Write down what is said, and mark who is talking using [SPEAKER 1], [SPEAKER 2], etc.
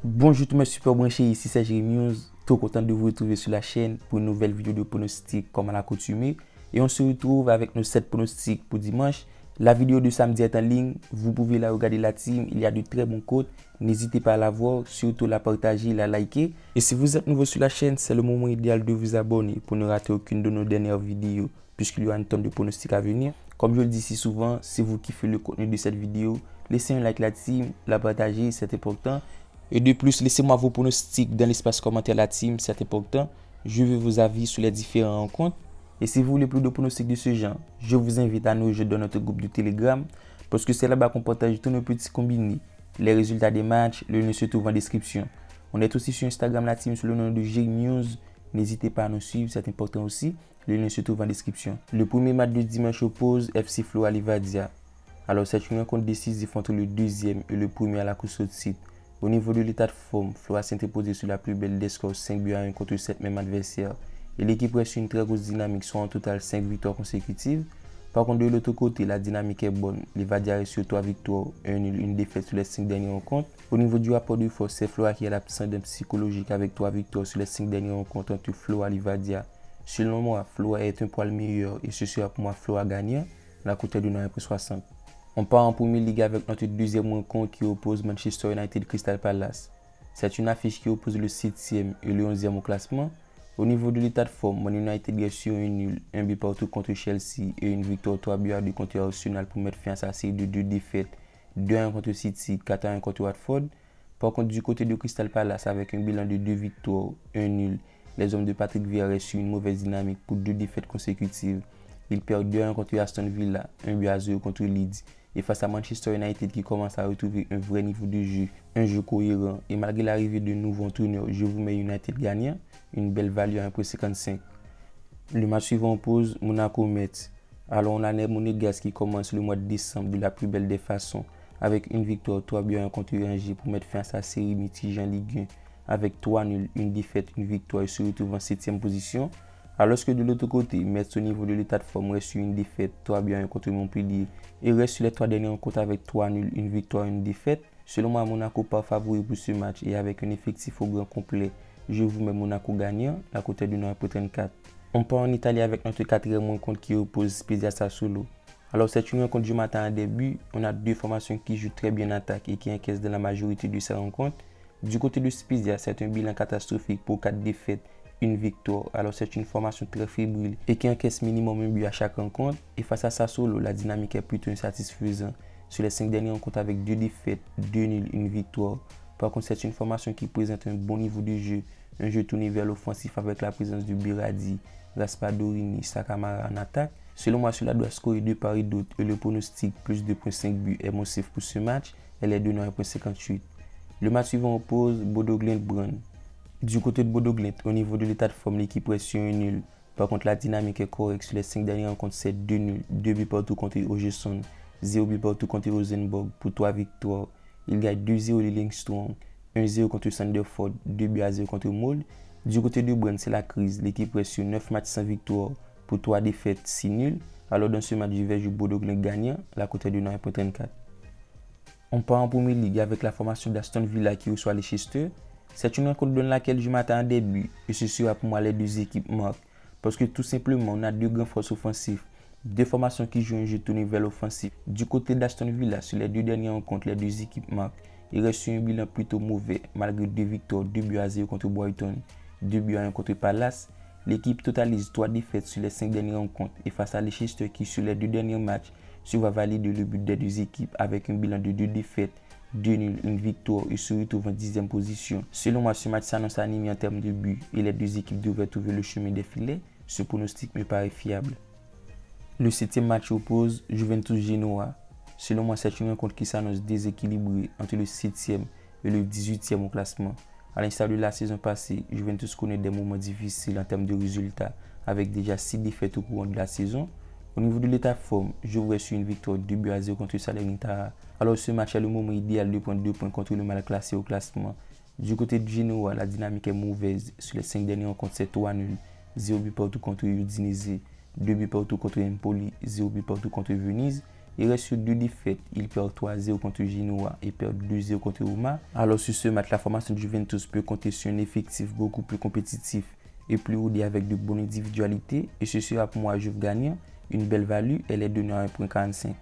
[SPEAKER 1] Bonjour tout le monde super branché, ici c'est Jérémy News. Trop content de vous retrouver sur la chaîne pour une nouvelle vidéo de pronostics comme à l'accoutumée. Et on se retrouve avec nos 7 pronostics pour dimanche. La vidéo de samedi est en ligne, vous pouvez la regarder la team, il y a de très bons codes. N'hésitez pas à la voir, surtout la partager, la liker. Et si vous êtes nouveau sur la chaîne, c'est le moment idéal de vous abonner pour ne rater aucune de nos dernières vidéos, puisqu'il y aura une tonne de pronostics à venir. Comme je le dis si souvent, si vous kiffez le contenu de cette vidéo, laissez un like la team, la partager, c'est important. Et de plus, laissez-moi vos pronostics dans l'espace commentaire la team, c'est important. Je veux vos avis sur les différentes rencontres. Et si vous voulez plus de pronostics de ce genre, je vous invite à nous rejoindre dans notre groupe de Telegram, parce que c'est là-bas qu'on partage tous nos petits combinés, les résultats des matchs, le lien se trouve en description. On est aussi sur Instagram la team sous le nom de Jérémy News. N'hésitez pas à nous suivre, c'est important aussi. Le lien se trouve en description. Le premier match de dimanche oppose FC Floa Livadia. Alors c'est une rencontre décisive entre le deuxième et le premier à la course au titre. Au niveau de l'état de forme, Floa s'est imposé sur la plus belle des scores 5-1 contre 7 mêmes adversaires. Et l'équipe reste une très grosse dynamique, soit en total 5 victoires consécutives. Par contre, de l'autre côté, la dynamique est bonne. Livadia reste sur 3 victoires, une défaite sur les 5 dernières rencontres. Au niveau du rapport de force, c'est Floa qui est l'absent psychologique avec 3 victoires sur les 5 dernières rencontres entre Floa et Livadia. Selon moi, Floa est un poil meilleur et ce sera pour moi Floa gagnant. La cote est de 9,60. On part en première ligue avec notre deuxième rencontre qui oppose Manchester United Crystal Palace. C'est une affiche qui oppose le 7e et le 11e au classement. Au niveau de l'état de forme, Man United est sur un nul, un but partout contre Chelsea et une victoire 3-2 contre Arsenal pour mettre fin à sa série de 2 défaites, 2-1 contre City, 4-1 contre Watford. Par contre, du côté de Crystal Palace, avec un bilan de 2 victoires, 1 nul, les hommes de Patrick Vieira restent sur une mauvaise dynamique pour 2 défaites consécutives. Ils perdent 2-1 contre Aston Villa, 1-0 contre Leeds. Et face à Manchester United qui commence à retrouver un vrai niveau de jeu, un jeu cohérent. Et malgré l'arrivée de nouveaux entraîneurs, je vous mets United gagnant, une belle value à 1,55. Le match suivant oppose Monaco-Metz. Alors on a les Monégasques qui commence le mois de décembre de la plus belle des façons, avec une victoire 3-1 contre Angers pour mettre fin à sa série mitigée en Ligue 1, avec 3 nuls, une défaite, une victoire et se retrouve en 7e position. Alors que de l'autre côté, Metz au niveau de l'état de forme reste sur une défaite 3-1 contre Montpellier et reste sur les 3 dernières rencontres avec 3 nuls, une victoire et une défaite. Selon moi, Monaco pas favori pour ce match et avec un effectif au grand complet, je vous mets Monaco gagnant, la cote est de 9,34. On part en Italie avec notre 4e rencontre qui oppose Spezia Sassuolo. Alors c'est une rencontre du matin à début, on a 2 formations qui jouent très bien en attaque et qui encaissent dans la majorité de ces rencontres. Du côté de Spezia, c'est un bilan catastrophique pour 4 défaites. Une victoire, alors c'est une formation très fébrile et qui encaisse minimum un but à chaque rencontre. Et face à Sassuolo, la dynamique est plutôt insatisfaisante sur les 5 dernières rencontres avec 2 défaites, 2 nuls, une victoire. Par contre, c'est une formation qui présente un bon niveau de jeu, un jeu tourné vers l'offensif avec la présence de Biradi, Raspadorini, Sakamara en attaque. Selon moi, cela doit scorer 2 paris d'autres et le pronostic plus 2,5 buts est mon safe pour ce match, elle est de 9,58. Le match suivant oppose Bodo-Glimt-Brann. Du côté de Bodo-Glimt, au niveau de l'état de forme, l'équipe reste sur un nul. Par contre, la dynamique est correcte. Sur les 5 dernières rencontres, c'est 2 nuls, 2 buts partout contre Ogesson, 0 buts partout contre Rosenborg pour 3 victoires. Il gagne 2-0 Lillestrøm, 1-0 contre Sandefjord, 2-0 contre Molde. Du côté de Brann, c'est la crise. L'équipe reste sur 9 matchs sans victoire pour 3 défaites, 6 nuls. Alors dans ce match, je vais jouer Bodo-Glimt gagnant, la cote est de 9,34. On part en première ligue avec la formation d'Aston Villa qui reçoit Leicester. C'est une rencontre dans laquelle je m'attends à début et ce sera pour moi les deux équipes marquent parce que tout simplement on a 2 grandes forces offensives, 2 formations qui jouent un jeu tourné vers l'offensif. Du côté d'Aston Villa, sur les 2 dernières rencontres, les 2 équipes marquent. Il reste sur un bilan plutôt mauvais malgré 2 victoires, 2-0 contre Brighton, 2-1 contre Palace. L'équipe totalise 3 défaites sur les 5 dernières rencontres et face à Leicester qui sur les 2 derniers matchs se va valider le but des 2 équipes avec un bilan de 2 défaites, 2 nuls, une victoire et se retrouve en 10e position. Selon moi, ce match s'annonce animé en termes de buts et les 2 équipes devraient trouver le chemin des filets. Ce pronostic me paraît fiable. Le 7e match oppose Juventus-Genoa. Selon moi, c'est une rencontre qui s'annonce déséquilibrée entre le 7e et le 18e au classement. À l'instar de la saison passée, Juventus connaît des moments difficiles en termes de résultats avec déjà 6 défaites au cours de la saison. Au niveau de l'état de forme, je vous sur une victoire 2-0 contre Salernitana. Alors ce match est le moment idéal de prendre 2 points contre le mal classé au classement. Du côté de Genoa, la dynamique est mauvaise. Sur les 5 derniers rencontres, c'est 3 nuls, 0 but partout contre Udinese, 2 buts partout contre Empoli, 0 but partout contre Venise. Il reste sur 2 défaites. Il perd 3-0 contre Genoa et perd 2-0 contre Roma. Alors sur ce match, la formation de Juventus peut compter sur un effectif beaucoup plus compétitif et plus rodé avec de bonnes individualités. Et ce sera pour moi Juve gagnant. Une belle value, elle est donnée à 1.45.